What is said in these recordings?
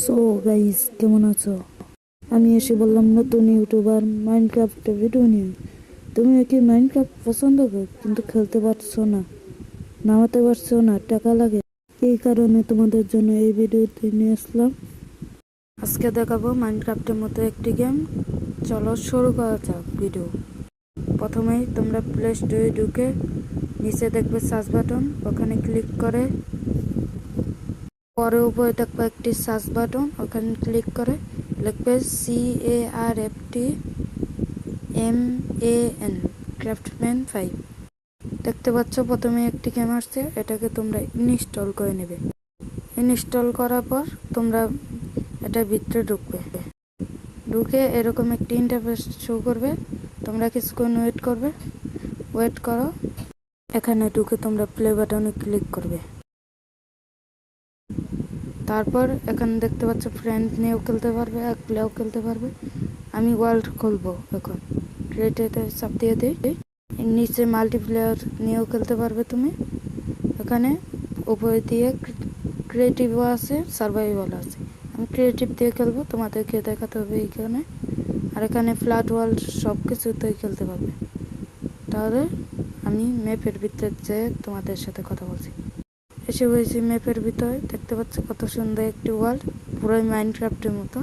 So guys, কেমন আছো? আমি এসে বললাম নতুন ইউটিউবার মাইনক্রাফটে ভিডিও নিয়ে। তুমি কি মাইনক্রাফট পছন্দ করো কিন্তু খেলতে পারছো না, নামাতে পারছো না, টাকা লাগে। এই কারণে তোমাদের জন্য এই ভিডিওটি নিয়ে আসলাম। আজকে দেখাবো মাইনক্রাফটের মতো একটি গেম। চলো শুরু করা যাক ভিডিও। প্রথমেই তোমরা প্লে স্টোরে ঢুকে নিচে দেখবে সার্চ বাটন, ওখানে ক্লিক করে পরে উপরে দেখবে একটি সার্চ বাটন, ওখানে ক্লিক করে লিখবে CARFTMAN ক্রাফটম্যান 5। দেখতে পাচ্ছ প্রথমে একটি গেম আসছে, এটাকে তোমরা ইনস্টল করে নেবে। ইনস্টল করার পর তোমরা এটার ভিতরে ঢুকে এরকম একটি ইন্টারফেস শো করবে। তোমরা কিছুক্ষণ ওয়েট করো। এখানে ঢুকে তোমরা প্লে বাটনে ক্লিক করবে। তারপর এখানে দেখতে পাচ্ছ ফ্রেন্ড নিয়েও খেলতে পারবে, একলাও খেলতে পারবে। আমি ওয়ার্ল্ড খুলবো এখন, ক্রিয়েটেতে চাপ দিয়ে দিই। নিচে মাল্টিপ্লেয়ার নিয়েও খেলতে পারবে তুমি। এখানে উপরে দিয়ে ক্রিয়েটিভও আছে, সার্ভাইভাল আছে। আমি ক্রিয়েটিভ দিয়ে খেলবো, তোমাদেরকে দেখাতে হবে এইখানে। আর এখানে ফ্ল্যাট ওয়ার্ল্ড সব কিছুতেই খেলতে পারবে। তাহলে আমি ম্যাপের ভিতরে যেয়ে তোমাদের সাথে কথা বলছি। এসে হয়েছি ম্যাপের ভিতরে, দেখতে পাচ্ছ কত সুন্দর একটি ওয়ার্ল্ড, পুরোই মাইনক্রাফটের মতো।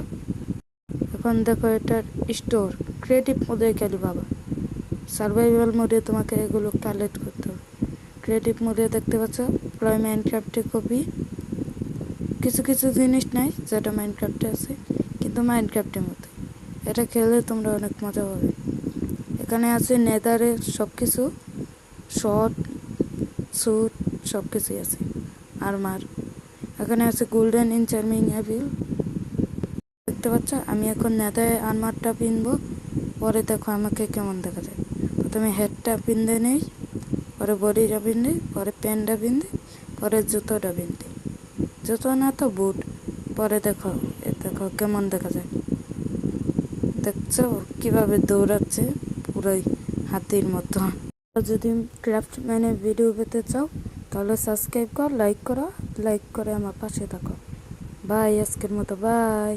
এখন দেখো এটার স্টোর, ক্রিয়েটিভ মোডে খেলি বাবা। সার্ভাইভাল মোডে তোমাকে এগুলো কালেক্ট করতে হবে। ক্রিয়েটিভ মোডে দেখতে পাচ্ছ পুরোই মাইনক্রাফটের কপি। কিছু কিছু জিনিস নাই যেটা মাইনক্রাফটে আছে, কিন্তু মাইনক্রাফটের মতো। এটা খেলে তোমরা অনেক মজা পাবে। এখানে আছে নেদারের সব কিছু, শর্ট স্যুট সব কিছুই আছে, আর্মার। এখানে আছে গোল্ডেন ইনচার্মিং অ্যাপিল। দেখতে পাচ্ছ আমি এখন নেদারে আর্মারটা পিনবো, পরে দেখো আমাকে কেমন দেখা যায়। প্রথমে হেডটা পিনতে নেই, পরে বডিটা পিনতে, পরে প্যান্টটা পিনতে, পরে জুতোটা পিনতে, জুতো না তো বুট। পরে দেখো কেমন দেখা যায়। দেখছো কিভাবে দৌড়াচ্ছে, পুরোই হাতির মতো। যদি ক্রাফটম্যানের ভিডিও পেতে চাও তাহলে সাবস্ক্রাইব কর, লাইক করে আমার পাশে থাকো। বাই, আজকের মতো বাই।